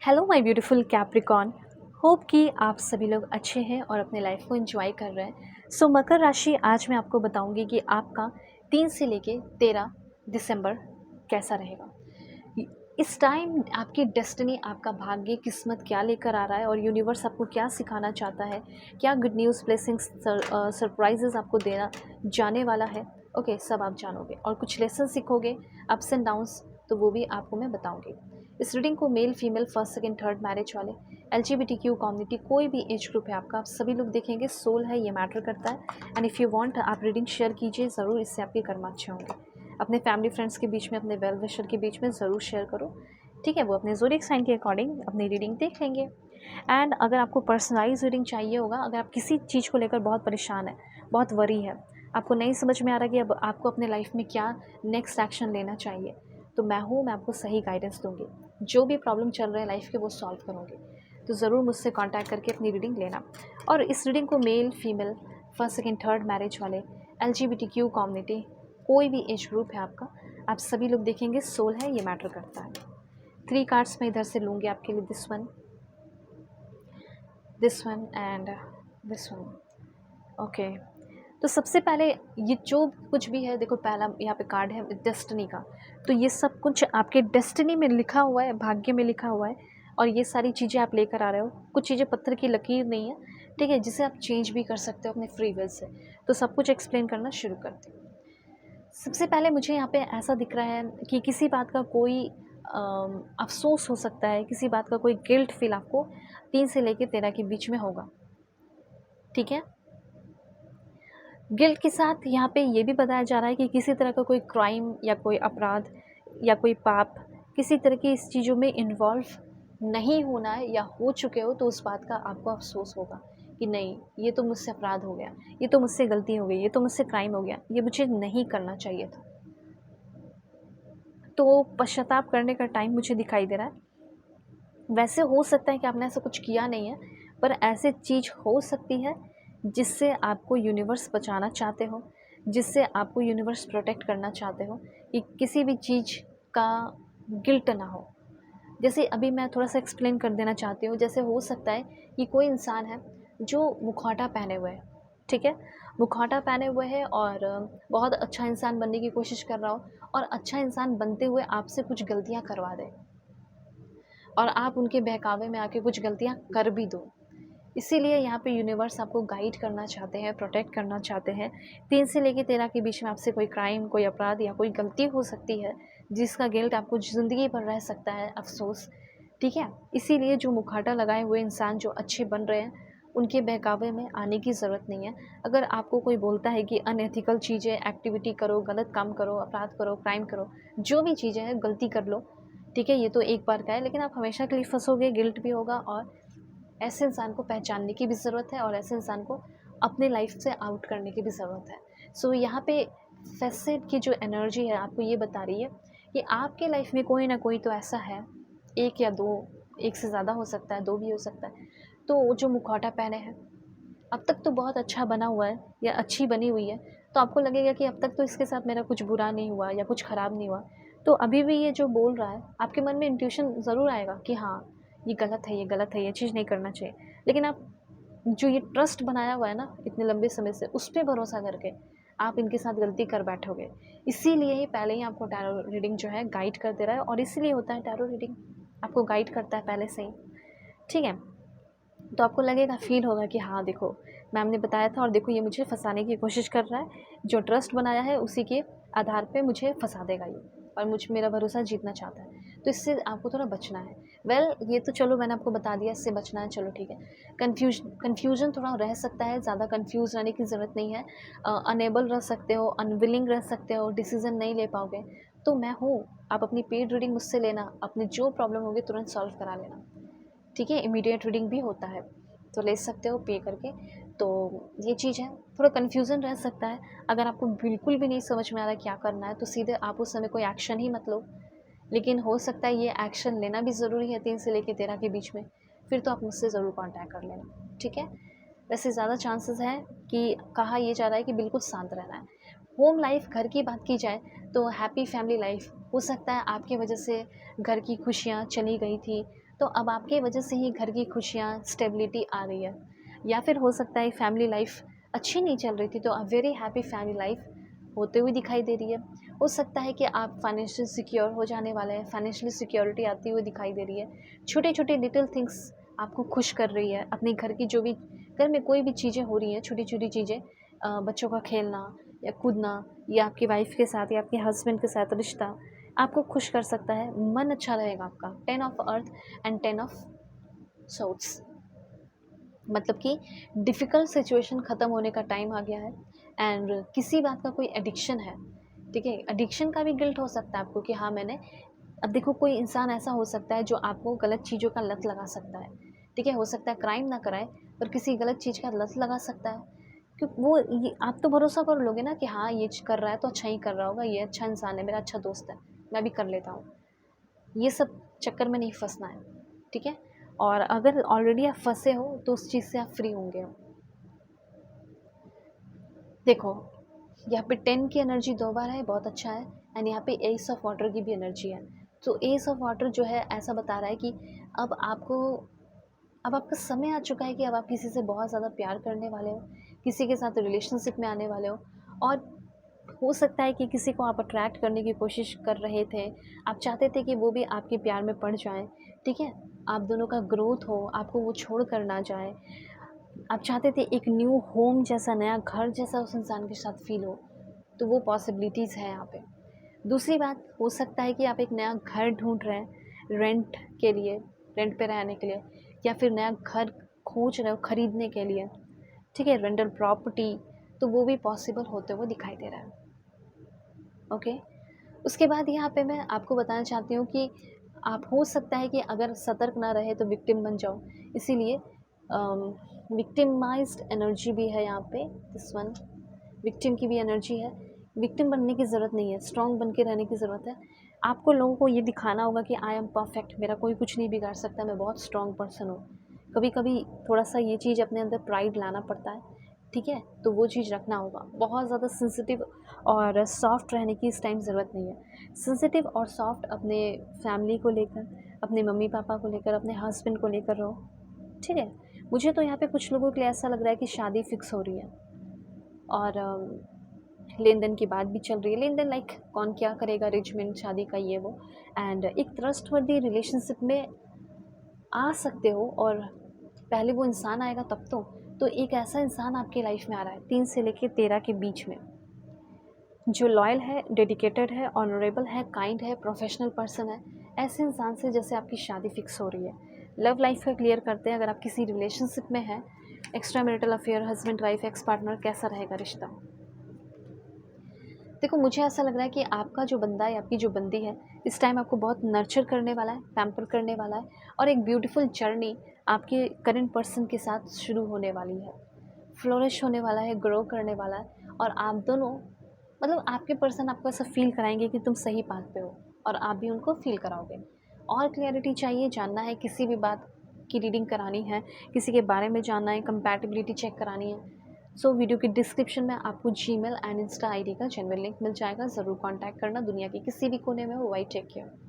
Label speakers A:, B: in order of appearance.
A: Hello my beautiful Capricorn. Hope कि आप सभी लोग अच्छे हैं और अपने लाइफ को एंजॉय कर रहे हैं। सो मकर राशि, आज मैं आपको बताऊंगी कि आपका 3 से लेके 13 दिसंबर कैसा रहेगा। इस टाइम आपकी डेस्टिनी, आपका भाग्य, किस्मत क्या लेकर आ रहा है और यूनिवर्स आपको क्या सिखाना चाहता है, क्या गुड न्यूज़, ब्लेसिंग्स, सरप्राइजेस आपको देना जाने वाला है। ओके, सब आप जानोगे और कुछ लेसन सीखोगे, अप्स एंड डाउन्स, तो वो भी आपको मैं बताऊंगी। इस रीडिंग को male, female, first, second, third marriage वाले, LGBTQ कम्युनिटी, कोई भी एज ग्रुप है आपका, आप सभी लोग देखेंगे। सोल है, ये मैटर करता है। एंड इफ़ यू वांट, आप रीडिंग शेयर कीजिए ज़रूर, इससे आपके कर्म अच्छे होंगे। अपने फैमिली फ्रेंड्स के बीच में, अपने वेल विशर के बीच में ज़रूर शेयर करो, ठीक है। वो अपने ज़ोडिएक साइन के अकॉर्डिंग अपनी रीडिंग देख लेंगे। एंड अगर आपको पर्सनलाइज रीडिंग चाहिए होगा, अगर आप किसी चीज़ को लेकर बहुत परेशान है, बहुत वरी है, आपको नहीं समझ में आ रहा कि अब आपको अपने लाइफ में क्या नेक्स्ट एक्शन लेना चाहिए, तो मैं हूँ, मैं आपको सही गाइडेंस दूंगी। जो भी प्रॉब्लम चल रहे हैं लाइफ के, वो सॉल्व करूँगी। तो ज़रूर मुझसे कांटेक्ट करके अपनी रीडिंग लेना। और इस रीडिंग को male, female, first, second, third marriage वाले, LGBTQ कम्युनिटी, कोई भी एज ग्रुप है आपका, आप सभी लोग देखेंगे। सोल है, ये मैटर करता है। 3 कार्ड्स मैं इधर से लूँगी आपके लिए, this one and this one. Okay, तो सबसे पहले ये जो कुछ भी है, देखो पहला यहाँ पे कार्ड है डेस्टिनी का। तो ये सब कुछ आपके डेस्टिनी में लिखा हुआ है, भाग्य में लिखा हुआ है। और ये सारी चीज़ें आप लेकर आ रहे हो। कुछ चीज़ें पत्थर की लकीर नहीं है, ठीक है, जिसे आप चेंज भी कर सकते हो अपने फ्री विल से। तो सब कुछ एक्सप्लेन करना शुरू करती हूँ। सबसे पहले मुझे यहाँ पे ऐसा दिख रहा है कि किसी बात का कोई अफ़सोस हो सकता है, किसी बात का कोई गिल्ट फ़ील आपको 3 से लेके 13 के बीच में होगा, ठीक है। गिल्ट के साथ यहाँ पे ये भी बताया जा रहा है कि किसी तरह का कोई क्राइम या कोई अपराध या कोई पाप, किसी तरह की इस चीज़ों में इन्वॉल्व नहीं होना है, या हो चुके हो तो उस बात का आपको अफ़सोस होगा कि नहीं, ये तो मुझसे अपराध हो गया, ये तो मुझसे गलती हो गई, ये तो मुझसे क्राइम हो गया, ये मुझे नहीं करना चाहिए था। तो पश्चाताप करने का टाइम मुझे दिखाई दे रहा है। वैसे हो सकता है कि आपने ऐसा कुछ किया नहीं है, पर ऐसी चीज़ हो सकती है जिससे आपको यूनिवर्स बचाना चाहते हो, जिससे आपको यूनिवर्स प्रोटेक्ट करना चाहते हो, कि किसी भी चीज़ का गिल्ट ना हो। जैसे अभी मैं थोड़ा सा एक्सप्लेन कर देना चाहती हूँ। जैसे हो सकता है कि कोई इंसान है जो मुखौटा पहने हुए है, ठीक है, मुखौटा पहने हुए है और बहुत अच्छा इंसान बनने की कोशिश कर रहा हो, और अच्छा इंसान बनते हुए आपसे कुछ गलतियाँ करवा दे, और आप उनके बहकावे में आके कुछ गलतियाँ कर भी दो। इसीलिए यहाँ पे यूनिवर्स आपको गाइड करना चाहते हैं, प्रोटेक्ट करना चाहते हैं। 3 से लेके 13 के बीच में आपसे कोई क्राइम, कोई अपराध या कोई गलती हो सकती है, जिसका गिल्ट आपको ज़िंदगी भर रह सकता है, अफ़सोस, ठीक है। इसीलिए जो मुखौटा लगाए हुए इंसान जो अच्छे बन रहे हैं, उनके बहकावे में आने की ज़रूरत नहीं है। अगर आपको कोई बोलता है कि अनएथिकल चीज़ें, एक्टिविटी करो, गलत काम करो, अपराध करो, क्राइम करो, जो भी चीज़ें हैं, गलती कर लो, ठीक है, ये तो एक बार का है, लेकिन आप हमेशा के लिए फँसोगे, गिल्ट भी होगा। और ऐसे इंसान को पहचानने की भी ज़रूरत है, और ऐसे इंसान को अपने लाइफ से आउट करने की भी ज़रूरत है। सो यहाँ पे फेसेट की जो एनर्जी है आपको ये बता रही है कि आपके लाइफ में कोई ना कोई तो ऐसा है, एक या दो, एक से ज़्यादा हो सकता है, दो भी हो सकता है, तो वो जो मुखौटा पहने हैं, अब तक तो बहुत अच्छा बना हुआ है या अच्छी बनी हुई है, तो आपको लगेगा कि अब तक तो इसके साथ मेरा कुछ बुरा नहीं हुआ या कुछ ख़राब नहीं हुआ। तो अभी भी ये जो बोल रहा है, आपके मन में इंट्यूशन ज़रूर आएगा कि हाँ, ये गलत है, ये गलत है, ये चीज़ नहीं करना चाहिए। लेकिन आप जो ये ट्रस्ट बनाया हुआ है ना इतने लंबे समय से, उस पे भरोसा करके आप इनके साथ गलती कर बैठोगे। इसीलिए ही पहले ही आपको टैरो रीडिंग जो है गाइड कर दे रहा है, और इसीलिए होता है टैरो रीडिंग, आपको गाइड करता है पहले से ही, ठीक है। तो आपको लगेगा, फ़ील होगा कि हाँ देखो, मैम ने बताया था और देखो ये मुझे फँसाने की कोशिश कर रहा है, जो ट्रस्ट बनाया है उसी के आधार पे मुझे फँसा देगा ये, और मुझ मेरा भरोसा जीतना चाहता है। तो इससे आपको थोड़ा बचना है। ये तो चलो मैंने आपको बता दिया, इससे बचना है, चलो ठीक है। कन्फ्यूज़न थोड़ा रह सकता है, ज़्यादा कन्फ्यूज़ रहने की ज़रूरत नहीं है। अनेबल रह सकते हो, अनविलिंग रह सकते हो, डिसीज़न नहीं ले पाओगे, तो मैं हूँ, आप अपनी पेड रीडिंग मुझसे लेना, अपनी जो प्रॉब्लम होगी तुरंत सॉल्व करा लेना, ठीक है। इमीडिएट रीडिंग भी होता है, तो ले सकते हो पे करके। तो ये चीज़ है, थोड़ा कन्फ्यूज़न रह सकता है। अगर आपको बिल्कुल भी नहीं समझ में आ रहा क्या करना है, तो सीधे आप उस समय कोई एक्शन ही मत लो, लेकिन हो सकता है ये एक्शन लेना भी ज़रूरी है 3 से लेके 13 के बीच में, फिर तो आप मुझसे ज़रूर कॉन्टैक्ट कर लेना, ठीक है। वैसे ज़्यादा चांसेस हैं कि कहा ये जा रहा है कि बिल्कुल शांत रहना है। होम लाइफ़, घर की बात की जाए तो हैप्पी फैमिली लाइफ़, हो सकता है आपकी वजह से घर की खुशियाँ चली गई थी, तो अब आपके वजह से ही घर की खुशियाँ, स्टेबिलिटी आ रही है। या फिर हो सकता है फैमिली लाइफ अच्छी नहीं चल रही थी, तो a very happy family life होते हुए दिखाई दे रही है। हो सकता है कि आप फाइनेंशियल सिक्योर हो जाने वाले हैं, फाइनेंशियली सिक्योरिटी आती हुई दिखाई दे रही है। छोटे-छोटे लिटिल थिंग्स आपको खुश कर रही है। अपने घर की जो भी घर में कोई भी चीज़ें हो रही हैं, छोटी-छोटी चीज़ें, बच्चों का खेलना या कूदना या आपकी वाइफ़ के साथ या आपके हस्बैंड के साथ रिश्ता आपको खुश कर सकता है। मन अच्छा रहेगा आपका। 10 of earth and 10 of swords, मतलब कि डिफ़िकल्ट सिचुएशन ख़त्म होने का टाइम आ गया है। एंड किसी बात का कोई एडिक्शन है, ठीक है? एडिक्शन का भी गिल्ट हो सकता है आपको कि हाँ, मैंने अब देखो कोई इंसान ऐसा हो सकता है जो आपको गलत चीज़ों का लत लगा सकता है, ठीक है? हो सकता है क्राइम ना कराए, पर किसी गलत चीज़ का लत लगा सकता है। क्यों वो ये आप तो भरोसा कर लोगे ना कि हाँ, ये कर रहा है तो अच्छा ही कर रहा होगा, ये अच्छा इंसान है, मेरा अच्छा दोस्त है, मैं भी कर लेता हूँ। ये सब चक्कर में नहीं फँसना है, ठीक है? और अगर ऑलरेडी आप फँसे हो तो उस चीज़ से आप फ्री होंगे। देखो, यहाँ पे 10 की एनर्जी 2 बार है, बहुत अच्छा है। एंड यहाँ पे एस ऑफ वाटर की भी एनर्जी है। तो एस ऑफ वाटर जो है ऐसा बता रहा है कि अब आपको अब आपका समय आ चुका है कि अब आप किसी से बहुत ज़्यादा प्यार करने वाले हो, किसी के साथ रिलेशनशिप में आने वाले हो। और हो सकता है कि किसी को आप अट्रैक्ट करने की कोशिश कर रहे थे, आप चाहते थे कि वो भी आपके प्यार में पड़ जाए, ठीक है? आप दोनों का ग्रोथ हो, आपको वो छोड़ कर ना जाए। आप चाहते थे एक न्यू होम जैसा, नया घर जैसा उस इंसान के साथ फ़ील हो, तो वो पॉसिबिलिटीज़ है यहाँ पे। दूसरी बात, हो सकता है कि आप एक नया घर ढूँढ रहे हैं रेंट के लिए, रेंट पे रहने के लिए, या फिर नया घर खोज रहे हो खरीदने के लिए, ठीक है? रेंटल प्रॉपर्टी, तो वो भी पॉसिबल होते हुए दिखाई दे रहा है। ओके? उसके बाद यहाँ पे मैं आपको बताना चाहती हूँ कि आप हो सकता है कि अगर सतर्क ना रहे तो विक्टिम बन जाओ। इसीलिए विक्टिमाइज़्ड एनर्जी भी है यहाँ पे, दिस वन विक्टिम की भी एनर्जी है। विक्टिम बनने की ज़रूरत नहीं है, स्ट्रॉन्ग बन के रहने की ज़रूरत है। आपको लोगों को ये दिखाना होगा कि आई एम परफेक्ट, मेरा कोई कुछ नहीं बिगाड़ सकता, मैं बहुत स्ट्रॉन्ग पर्सन हूँ। कभी-कभी थोड़ा-सा ये चीज़ अपने अंदर प्राइड लाना पड़ता है, ठीक है? तो वो चीज़ रखना होगा। बहुत ज़्यादा सेंसिटिव और सॉफ्ट रहने की इस टाइम ज़रूरत नहीं है। सेंसिटिव और सॉफ्ट अपने फैमिली को लेकर, अपने मम्मी-पापा को लेकर, अपने हस्बैंड को लेकर रहो, ठीक है? मुझे तो यहाँ पे कुछ लोगों के लिए ऐसा लग रहा है कि शादी फिक्स हो रही है और लेन-देन की बात भी चल रही है। लेन-देन लाइक कौन क्या करेगा, अरेंजमेंट शादी का ये वो। एंड एक ट्रस्टवर्दी रिलेशनशिप में आ सकते हो, और पहले वो इंसान आएगा तब तो एक ऐसा इंसान आपकी लाइफ में आ रहा है 3 से लेके 13 के बीच में, जो लॉयल है, डेडिकेटेड है, ऑनरेबल है, काइंड है, प्रोफेशनल पर्सन है। ऐसे इंसान से जैसे आपकी शादी फिक्स हो रही है। लव लाइफ का क्लियर करते हैं, अगर आप किसी रिलेशनशिप में हैं, extra marital affair, husband wife, ex partner, कैसा रहेगा रिश्ता? देखो, मुझे ऐसा लग रहा है कि आपका जो बंदा है, आपकी जो बंदी है, इस टाइम आपको बहुत नर्चर करने वाला है, पैम्पर करने वाला है, और एक ब्यूटीफुल जर्नी आपके करंट पर्सन के साथ शुरू होने वाली है। फ्लोरिश होने वाला है, ग्रो करने वाला है, और आप दोनों, मतलब आपके पर्सन आपको ऐसा फ़ील कराएँगे कि तुम सही पाथ पे हो, और आप भी उनको फ़ील कराओगे। और क्लैरिटी चाहिए, जानना है, किसी भी बात की रीडिंग करानी है, किसी के बारे में जानना है, कंपैटिबिलिटी चेक करानी है, सो वीडियो की डिस्क्रिप्शन में आपको जीमेल एंड इंस्टा आईडी का जेन्युइन लिंक मिल जाएगा। ज़रूर कॉन्टैक्ट करना, दुनिया के किसी भी कोने में हो। वाई टेक केयर।